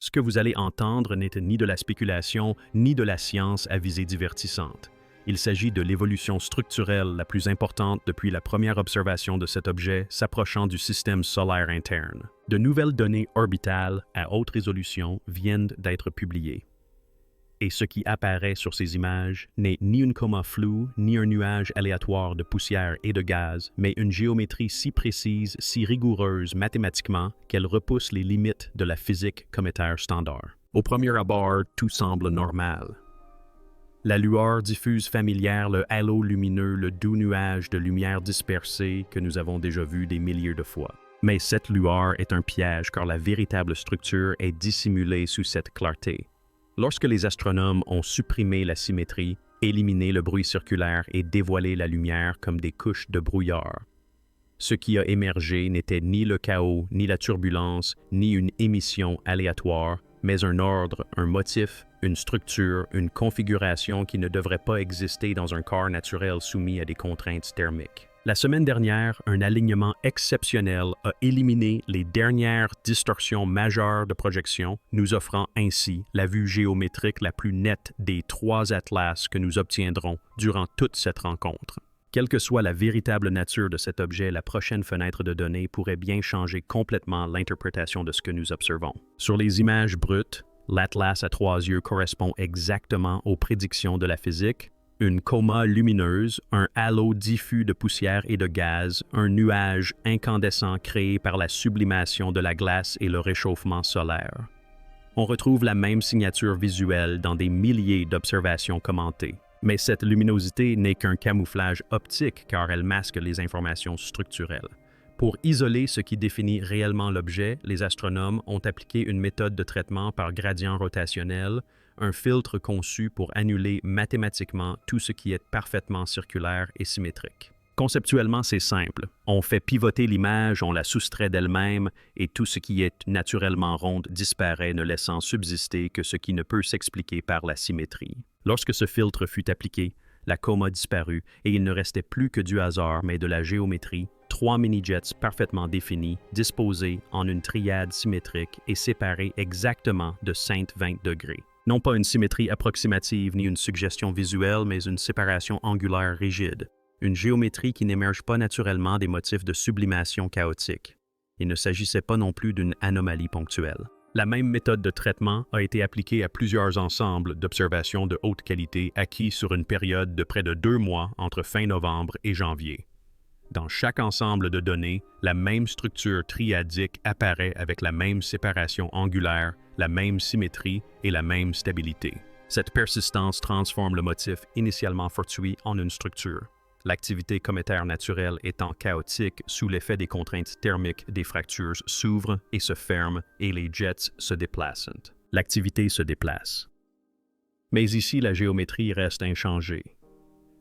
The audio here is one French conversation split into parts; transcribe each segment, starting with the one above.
Ce que vous allez entendre n'est ni de la spéculation, ni de la science à visée divertissante. Il s'agit de l'évolution structurelle la plus importante depuis la première observation de cet objet s'approchant du système solaire interne. De nouvelles données orbitales à haute résolution viennent d'être publiées. Et ce qui apparaît sur ces images n'est ni une coma floue, ni un nuage aléatoire de poussière et de gaz, mais une géométrie si précise, si rigoureuse mathématiquement qu'elle repousse les limites de la physique cométaire standard. Au premier abord, tout semble normal. La lueur diffuse familière, le halo lumineux, le doux nuage de lumière dispersée que nous avons déjà vu des milliers de fois. Mais cette lueur est un piège car la véritable structure est dissimulée sous cette clarté. Lorsque les astronomes ont supprimé la symétrie, éliminé le bruit circulaire et dévoilé la lumière comme des couches de brouillard, ce qui a émergé n'était ni le chaos, ni la turbulence, ni une émission aléatoire, mais un ordre, un motif, une structure, une configuration qui ne devrait pas exister dans un corps naturel soumis à des contraintes thermiques. La semaine dernière, un alignement exceptionnel a éliminé les dernières distorsions majeures de projection, nous offrant ainsi la vue géométrique la plus nette des 3 atlas que nous obtiendrons durant toute cette rencontre. Quelle que soit la véritable nature de cet objet, la prochaine fenêtre de données pourrait bien changer complètement l'interprétation de ce que nous observons. Sur les images brutes, l'atlas à 3 yeux correspond exactement aux prédictions de la physique. Une coma lumineuse, un halo diffus de poussière et de gaz, un nuage incandescent créé par la sublimation de la glace et le réchauffement solaire. On retrouve la même signature visuelle dans des milliers d'observations commentées. Mais cette luminosité n'est qu'un camouflage optique car elle masque les informations structurelles. Pour isoler ce qui définit réellement l'objet, les astronomes ont appliqué une méthode de traitement par gradient rotationnel, un filtre conçu pour annuler mathématiquement tout ce qui est parfaitement circulaire et symétrique. Conceptuellement, c'est simple. On fait pivoter l'image, on la soustrait d'elle-même, et tout ce qui est naturellement ronde disparaît, ne laissant subsister que ce qui ne peut s'expliquer par la symétrie. Lorsque ce filtre fut appliqué, la coma disparut, et il ne restait plus que du hasard, mais de la géométrie, 3 mini-jets parfaitement définis, disposés en une triade symétrique et séparés exactement de 120 degrés. Non pas une symétrie approximative ni une suggestion visuelle, mais une séparation angulaire rigide. Une géométrie qui n'émerge pas naturellement des motifs de sublimation chaotique. Il ne s'agissait pas non plus d'une anomalie ponctuelle. La même méthode de traitement a été appliquée à plusieurs ensembles d'observations de haute qualité acquis sur une période de près de 2 mois entre fin novembre et janvier. Dans chaque ensemble de données, la même structure triadique apparaît avec la même séparation angulaire, la même symétrie et la même stabilité. Cette persistance transforme le motif initialement fortuit en une structure. L'activité cométaire naturelle étant chaotique sous l'effet des contraintes thermiques, des fractures s'ouvrent et se ferment et les jets se déplacent. L'activité se déplace. Mais ici, la géométrie reste inchangée.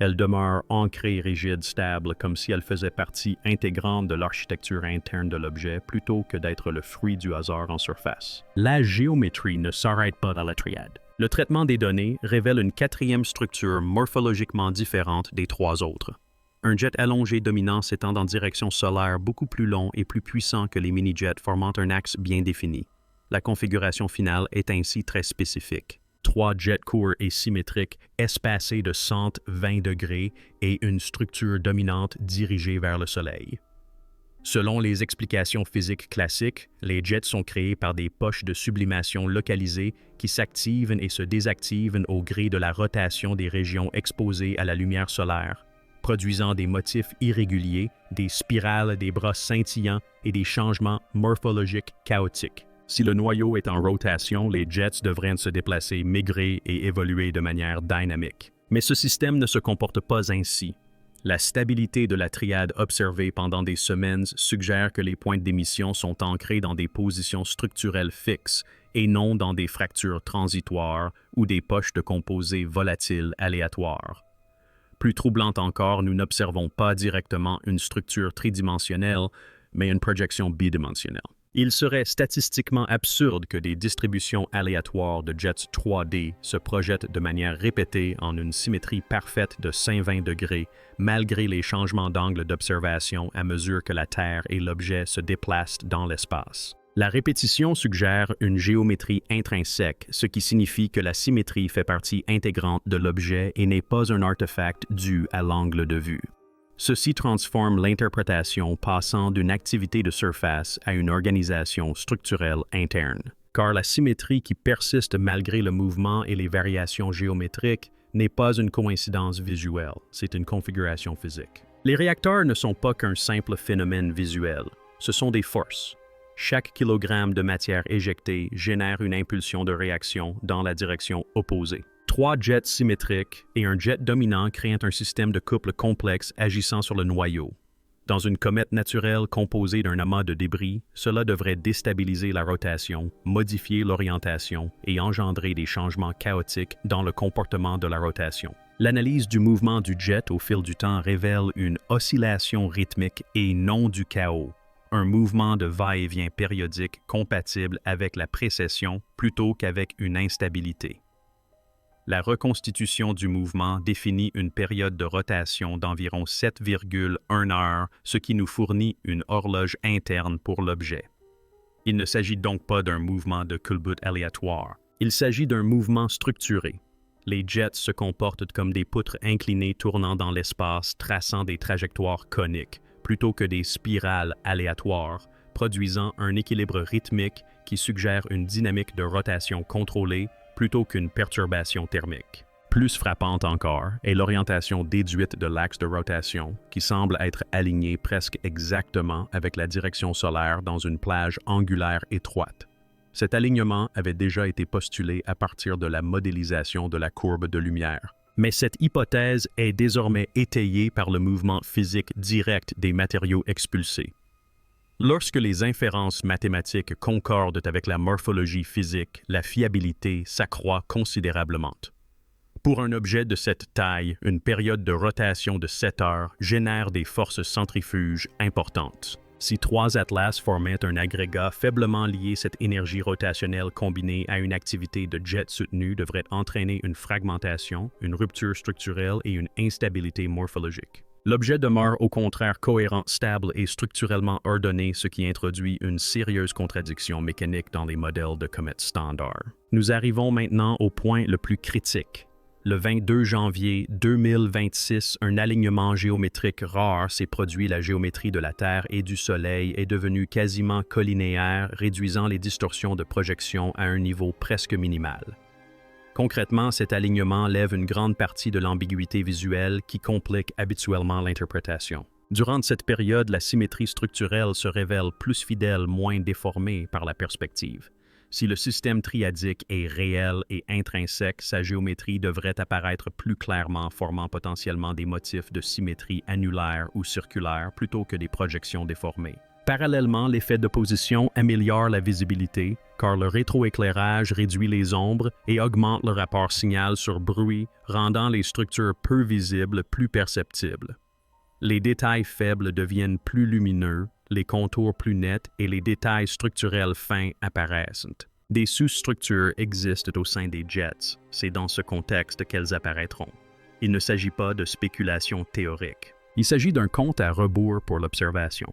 Elle demeure ancrée, rigide, stable, comme si elle faisait partie intégrante de l'architecture interne de l'objet plutôt que d'être le fruit du hasard en surface. La géométrie ne s'arrête pas dans la triade. Le traitement des données révèle une 4e structure morphologiquement différente des 3 autres. Un jet allongé dominant s'étend en direction solaire beaucoup plus long et plus puissant que les mini-jets formant un axe bien défini. La configuration finale est ainsi très spécifique. 3 jets courts et symétriques, espacés de 120 degrés et une structure dominante dirigée vers le Soleil. Selon les explications physiques classiques, les jets sont créés par des poches de sublimation localisées qui s'activent et se désactivent au gré de la rotation des régions exposées à la lumière solaire, produisant des motifs irréguliers, des spirales, des bras scintillants et des changements morphologiques chaotiques. Si le noyau est en rotation, les jets devraient se déplacer, migrer et évoluer de manière dynamique. Mais ce système ne se comporte pas ainsi. La stabilité de la triade observée pendant des semaines suggère que les points d'émission sont ancrés dans des positions structurelles fixes et non dans des fractures transitoires ou des poches de composés volatiles aléatoires. Plus troublant encore, nous n'observons pas directement une structure tridimensionnelle, mais une projection bidimensionnelle. Il serait statistiquement absurde que des distributions aléatoires de jets 3D se projettent de manière répétée en une symétrie parfaite de 120 degrés, malgré les changements d'angle d'observation à mesure que la Terre et l'objet se déplacent dans l'espace. La répétition suggère une géométrie intrinsèque, ce qui signifie que la symétrie fait partie intégrante de l'objet et n'est pas un artefact dû à l'angle de vue. Ceci transforme l'interprétation passant d'une activité de surface à une organisation structurelle interne. Car la symétrie qui persiste malgré le mouvement et les variations géométriques n'est pas une coïncidence visuelle, c'est une configuration physique. Les réacteurs ne sont pas qu'un simple phénomène visuel, ce sont des forces. Chaque kilogramme de matière éjectée génère une impulsion de réaction dans la direction opposée. 3 jets symétriques et un jet dominant créent un système de couple complexe agissant sur le noyau. Dans une comète naturelle composée d'un amas de débris, cela devrait déstabiliser la rotation, modifier l'orientation et engendrer des changements chaotiques dans le comportement de la rotation. L'analyse du mouvement du jet au fil du temps révèle une oscillation rythmique et non du chaos, un mouvement de va-et-vient périodique compatible avec la précession plutôt qu'avec une instabilité. La reconstitution du mouvement définit une période de rotation d'environ 7,1 heures, ce qui nous fournit une horloge interne pour l'objet. Il ne s'agit donc pas d'un mouvement de culbute aléatoire. Il s'agit d'un mouvement structuré. Les jets se comportent comme des poutres inclinées tournant dans l'espace, traçant des trajectoires coniques, plutôt que des spirales aléatoires, produisant un équilibre rythmique qui suggère une dynamique de rotation contrôlée plutôt qu'une perturbation thermique. Plus frappante encore est l'orientation déduite de l'axe de rotation, qui semble être alignée presque exactement avec la direction solaire dans une plage angulaire étroite. Cet alignement avait déjà été postulé à partir de la modélisation de la courbe de lumière. Mais cette hypothèse est désormais étayée par le mouvement physique direct des matériaux expulsés. Lorsque les inférences mathématiques concordent avec la morphologie physique, la fiabilité s'accroît considérablement. Pour un objet de cette taille, une période de rotation de 7 heures génère des forces centrifuges importantes. Si 3 atlas formaient un agrégat faiblement lié, cette énergie rotationnelle combinée à une activité de jet soutenu devrait entraîner une fragmentation, une rupture structurelle et une instabilité morphologique. L'objet demeure au contraire cohérent, stable et structurellement ordonné, ce qui introduit une sérieuse contradiction mécanique dans les modèles de comètes standard. Nous arrivons maintenant au point le plus critique. Le 22 janvier 2026, un alignement géométrique rare s'est produit. La géométrie de la Terre et du Soleil est devenue quasiment collinéaire, réduisant les distorsions de projection à un niveau presque minimal. Concrètement, cet alignement lève une grande partie de l'ambiguïté visuelle qui complique habituellement l'interprétation. Durant cette période, la symétrie structurelle se révèle plus fidèle, moins déformée par la perspective. Si le système triadique est réel et intrinsèque, sa géométrie devrait apparaître plus clairement, formant potentiellement des motifs de symétrie annulaire ou circulaire plutôt que des projections déformées. Parallèlement, l'effet d'opposition améliore la visibilité, car le rétroéclairage réduit les ombres et augmente le rapport signal sur bruit, rendant les structures peu visibles plus perceptibles. Les détails faibles deviennent plus lumineux, les contours plus nets et les détails structurels fins apparaissent. Des sous-structures existent au sein des jets, c'est dans ce contexte qu'elles apparaîtront. Il ne s'agit pas de spéculation théorique. Il s'agit d'un compte à rebours pour l'observation.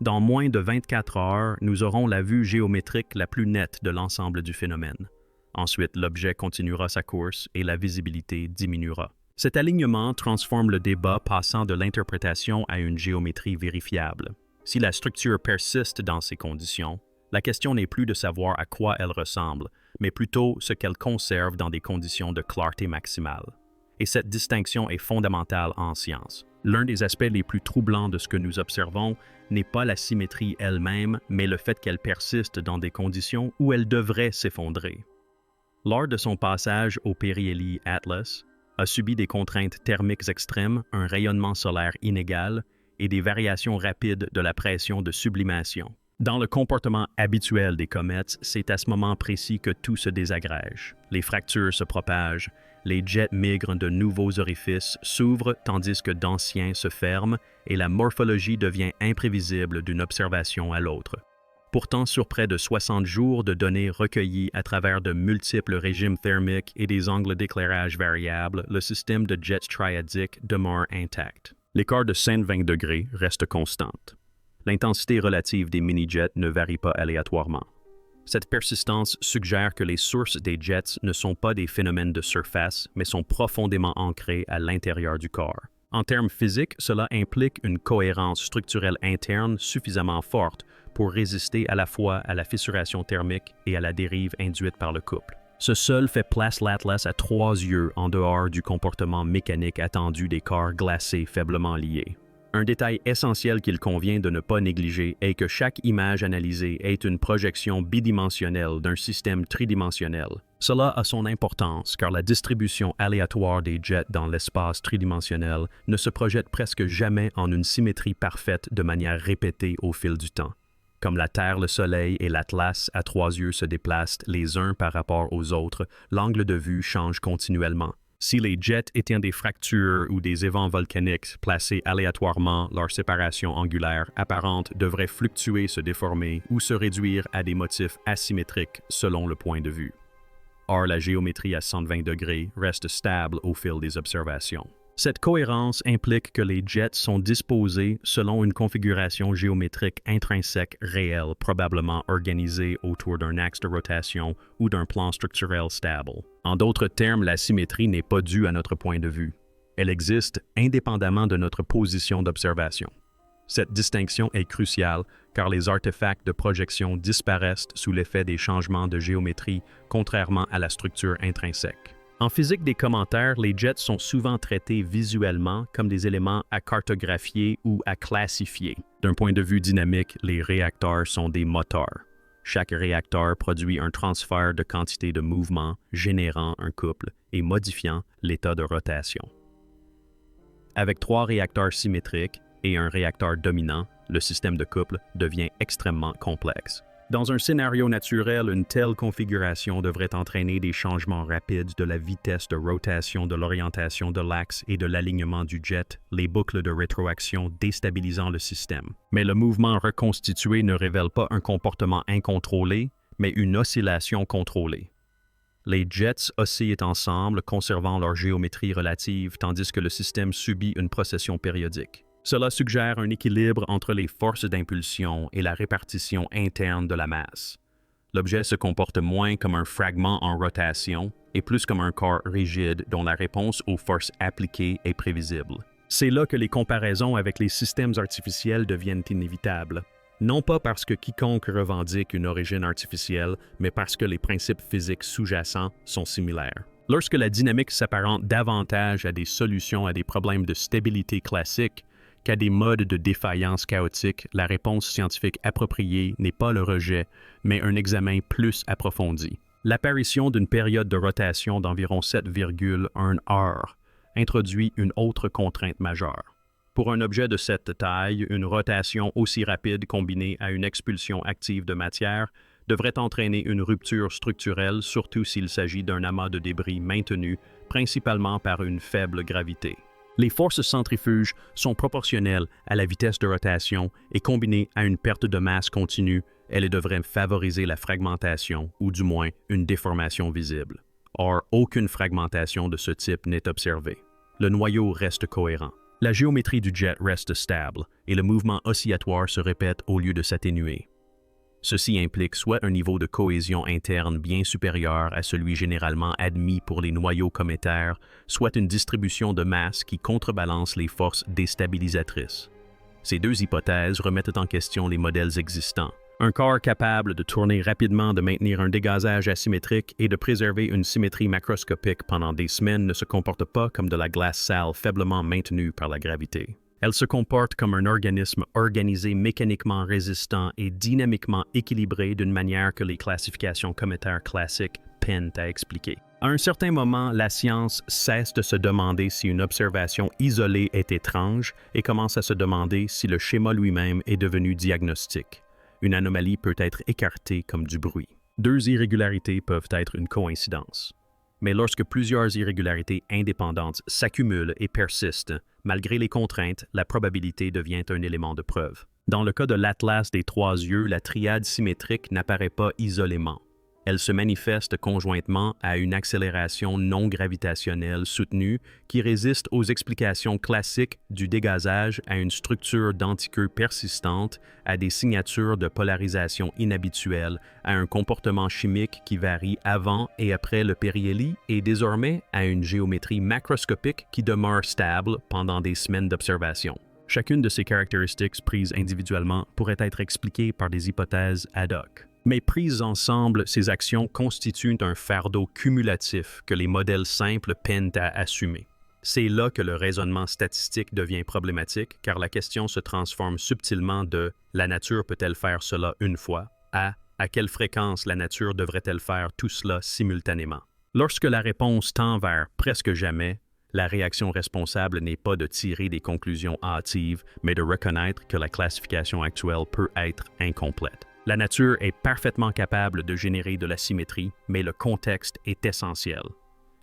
Dans moins de 24 heures, nous aurons la vue géométrique la plus nette de l'ensemble du phénomène. Ensuite, l'objet continuera sa course et la visibilité diminuera. Cet alignement transforme le débat passant de l'interprétation à une géométrie vérifiable. Si la structure persiste dans ces conditions, la question n'est plus de savoir à quoi elle ressemble, mais plutôt ce qu'elle conserve dans des conditions de clarté maximale. Et cette distinction est fondamentale en science. L'un des aspects les plus troublants de ce que nous observons n'est pas la symétrie elle-même, mais le fait qu'elle persiste dans des conditions où elle devrait s'effondrer. Lors de son passage au Périhélie Atlas, a subi des contraintes thermiques extrêmes, un rayonnement solaire inégal et des variations rapides de la pression de sublimation. Dans le comportement habituel des comètes, c'est à ce moment précis que tout se désagrège. Les fractures se propagent, les jets migrent de nouveaux orifices, s'ouvrent tandis que d'anciens se ferment et la morphologie devient imprévisible d'une observation à l'autre. Pourtant, sur près de 60 jours de données recueillies à travers de multiples régimes thermiques et des angles d'éclairage variables, le système de jets triadiques demeure intact. L'écart de 120 degrés reste constante. L'intensité relative des mini-jets ne varie pas aléatoirement. Cette persistance suggère que les sources des jets ne sont pas des phénomènes de surface, mais sont profondément ancrés à l'intérieur du corps. En termes physiques, cela implique une cohérence structurelle interne suffisamment forte pour résister à la fois à la fissuration thermique et à la dérive induite par le couple. Ce sol fait place l'Atlas à 3 yeux en dehors du comportement mécanique attendu des corps glacés faiblement liés. Un détail essentiel qu'il convient de ne pas négliger est que chaque image analysée est une projection bidimensionnelle d'un système tridimensionnel. Cela a son importance car la distribution aléatoire des jets dans l'espace tridimensionnel ne se projette presque jamais en une symétrie parfaite de manière répétée au fil du temps. Comme la Terre, le Soleil et l'Atlas à 3 yeux se déplacent les uns par rapport aux autres, l'angle de vue change continuellement. Si les jets étaient des fractures ou des évents volcaniques placés aléatoirement, leur séparation angulaire apparente devrait fluctuer, se déformer ou se réduire à des motifs asymétriques selon le point de vue. Or, la géométrie à 120 degrés reste stable au fil des observations. Cette cohérence implique que les jets sont disposés selon une configuration géométrique intrinsèque réelle, probablement organisée autour d'un axe de rotation ou d'un plan structurel stable. En d'autres termes, la symétrie n'est pas due à notre point de vue. Elle existe indépendamment de notre position d'observation. Cette distinction est cruciale car les artefacts de projection disparaissent sous l'effet des changements de géométrie, contrairement à la structure intrinsèque. En physique des commentaires, les jets sont souvent traités visuellement comme des éléments à cartographier ou à classifier. D'un point de vue dynamique, les réacteurs sont des moteurs. Chaque réacteur produit un transfert de quantité de mouvement, générant un couple et modifiant l'état de rotation. Avec 3 réacteurs symétriques et un réacteur dominant, le système de couple devient extrêmement complexe. Dans un scénario naturel, une telle configuration devrait entraîner des changements rapides de la vitesse de rotation, de l'orientation de l'axe et de l'alignement du jet, les boucles de rétroaction déstabilisant le système. Mais le mouvement reconstitué ne révèle pas un comportement incontrôlé, mais une oscillation contrôlée. Les jets oscillent ensemble, conservant leur géométrie relative, tandis que le système subit une procession périodique. Cela suggère un équilibre entre les forces d'impulsion et la répartition interne de la masse. L'objet se comporte moins comme un fragment en rotation et plus comme un corps rigide dont la réponse aux forces appliquées est prévisible. C'est là que les comparaisons avec les systèmes artificiels deviennent inévitables. Non pas parce que quiconque revendique une origine artificielle, mais parce que les principes physiques sous-jacents sont similaires. Lorsque la dynamique s'apparente davantage à des solutions à des problèmes de stabilité classiques, qu'à des modes de défaillance chaotique, la réponse scientifique appropriée n'est pas le rejet, mais un examen plus approfondi. L'apparition d'une période de rotation d'environ 7,1 heures introduit une autre contrainte majeure. Pour un objet de cette taille, une rotation aussi rapide combinée à une expulsion active de matière devrait entraîner une rupture structurelle, surtout s'il s'agit d'un amas de débris maintenu, principalement par une faible gravité. Les forces centrifuges sont proportionnelles à la vitesse de rotation et combinées à une perte de masse continue, elles devraient favoriser la fragmentation ou du moins une déformation visible. Or, aucune fragmentation de ce type n'est observée. Le noyau reste cohérent. La géométrie du jet reste stable et le mouvement oscillatoire se répète au lieu de s'atténuer. Ceci implique soit un niveau de cohésion interne bien supérieur à celui généralement admis pour les noyaux cométaires, soit une distribution de masse qui contrebalance les forces déstabilisatrices. Ces deux hypothèses remettent en question les modèles existants. Un corps capable de tourner rapidement, de maintenir un dégazage asymétrique et de préserver une symétrie macroscopique pendant des semaines ne se comporte pas comme de la glace sale faiblement maintenue par la gravité. Elle se comporte comme un organisme organisé, mécaniquement résistant et dynamiquement équilibré d'une manière que les classifications cométaires classiques peinent à expliquer. À un certain moment, la science cesse de se demander si une observation isolée est étrange et commence à se demander si le schéma lui-même est devenu diagnostique. Une anomalie peut être écartée comme du bruit. 2 irrégularités peuvent être une coïncidence. Mais lorsque plusieurs irrégularités indépendantes s'accumulent et persistent, malgré les contraintes, la probabilité devient un élément de preuve. Dans le cas de l'Atlas des 3 yeux, la triade symétrique n'apparaît pas isolément. Elle se manifeste conjointement à une accélération non gravitationnelle soutenue qui résiste aux explications classiques du dégazage à une structure d'antiqueux persistante, à des signatures de polarisation inhabituelles, à un comportement chimique qui varie avant et après le périhélie et désormais à une géométrie macroscopique qui demeure stable pendant des semaines d'observation. Chacune de ces caractéristiques prises individuellement pourrait être expliquée par des hypothèses ad hoc. Mais prises ensemble, ces actions constituent un fardeau cumulatif que les modèles simples peinent à assumer. C'est là que le raisonnement statistique devient problématique, car la question se transforme subtilement de « la nature peut-elle faire cela une fois » à « à quelle fréquence la nature devrait-elle faire tout cela simultanément ». Lorsque la réponse tend vers « presque jamais », la réaction responsable n'est pas de tirer des conclusions hâtives, mais de reconnaître que la classification actuelle peut être incomplète. La nature est parfaitement capable de générer de la symétrie, mais le contexte est essentiel.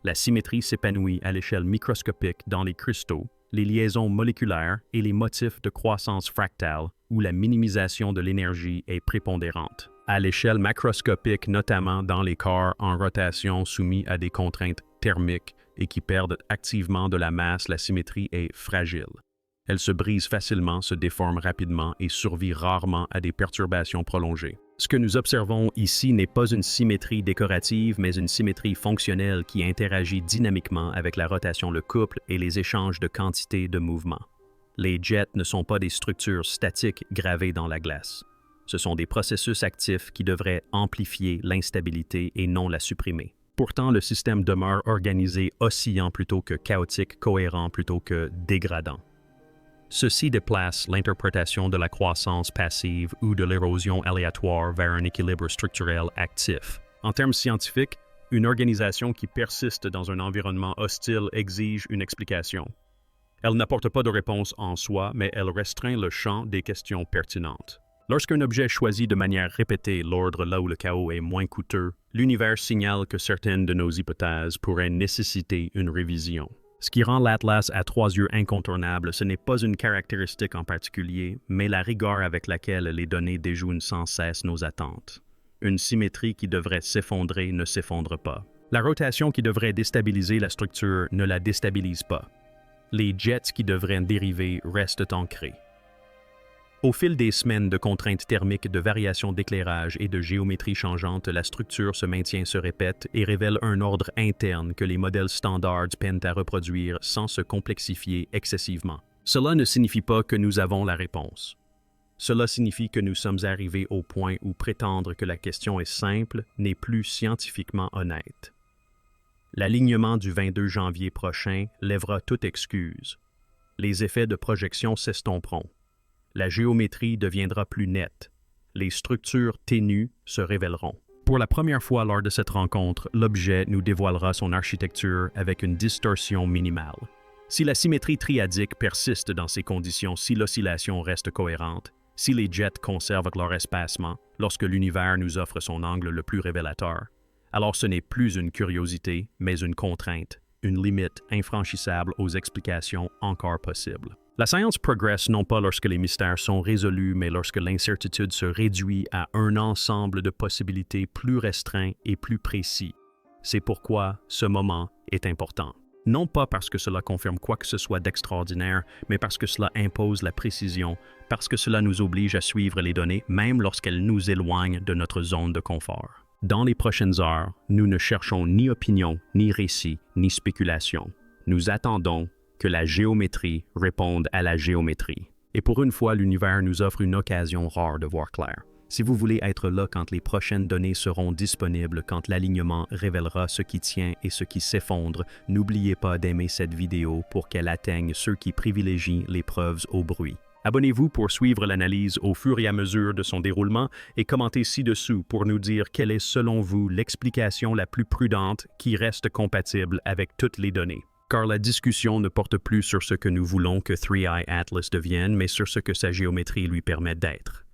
La symétrie s'épanouit à l'échelle microscopique dans les cristaux, les liaisons moléculaires et les motifs de croissance fractale, où la minimisation de l'énergie est prépondérante. À l'échelle macroscopique, notamment dans les corps en rotation soumis à des contraintes thermiques et qui perdent activement de la masse, la symétrie est fragile. Elle se brise facilement, se déforme rapidement et survit rarement à des perturbations prolongées. Ce que nous observons ici n'est pas une symétrie décorative, mais une symétrie fonctionnelle qui interagit dynamiquement avec la rotation, le couple et les échanges de quantité de mouvement. Les jets ne sont pas des structures statiques gravées dans la glace. Ce sont des processus actifs qui devraient amplifier l'instabilité et non la supprimer. Pourtant, le système demeure organisé, oscillant plutôt que chaotique, cohérent plutôt que dégradant. Ceci déplace l'interprétation de la croissance passive ou de l'érosion aléatoire vers un équilibre structurel actif. En termes scientifiques, une organisation qui persiste dans un environnement hostile exige une explication. Elle n'apporte pas de réponse en soi, mais elle restreint le champ des questions pertinentes. Lorsqu'un objet choisit de manière répétée l'ordre là où le chaos est moins coûteux, l'univers signale que certaines de nos hypothèses pourraient nécessiter une révision. Ce qui rend l'Atlas à 3 yeux incontournable, ce n'est pas une caractéristique en particulier, mais la rigueur avec laquelle les données déjouent sans cesse nos attentes. Une symétrie qui devrait s'effondrer ne s'effondre pas. La rotation qui devrait déstabiliser la structure ne la déstabilise pas. Les jets qui devraient dériver restent ancrés. Au fil des semaines de contraintes thermiques, de variations d'éclairage et de géométrie changeante, la structure se maintient, se répète et révèle un ordre interne que les modèles standards peinent à reproduire sans se complexifier excessivement. Cela ne signifie pas que nous avons la réponse. Cela signifie que nous sommes arrivés au point où prétendre que la question est simple n'est plus scientifiquement honnête. L'alignement du 22 janvier prochain lèvera toute excuse. Les effets de projection s'estomperont. La géométrie deviendra plus nette. Les structures ténues se révéleront. Pour la première fois lors de cette rencontre, l'objet nous dévoilera son architecture avec une distorsion minimale. Si la symétrie triadique persiste dans ces conditions, si l'oscillation reste cohérente, si les jets conservent leur espacement lorsque l'univers nous offre son angle le plus révélateur, alors ce n'est plus une curiosité, mais une contrainte, une limite infranchissable aux explications encore possibles. La science progresse non pas lorsque les mystères sont résolus, mais lorsque l'incertitude se réduit à un ensemble de possibilités plus restreints et plus précis. C'est pourquoi ce moment est important. Non pas parce que cela confirme quoi que ce soit d'extraordinaire, mais parce que cela impose la précision, parce que cela nous oblige à suivre les données, même lorsqu'elles nous éloignent de notre zone de confort. Dans les prochaines heures, nous ne cherchons ni opinion, ni récit, ni spéculation. Nous attendons que la géométrie réponde à la géométrie. Et pour une fois, l'univers nous offre une occasion rare de voir clair. Si vous voulez être là quand les prochaines données seront disponibles, quand l'alignement révélera ce qui tient et ce qui s'effondre, n'oubliez pas d'aimer cette vidéo pour qu'elle atteigne ceux qui privilégient les preuves au bruit. Abonnez-vous pour suivre l'analyse au fur et à mesure de son déroulement et commentez ci-dessous pour nous dire quelle est selon vous l'explication la plus prudente qui reste compatible avec toutes les données. Car la discussion ne porte plus sur ce que nous voulons que 3i Atlas devienne, mais sur ce que sa géométrie lui permet d'être.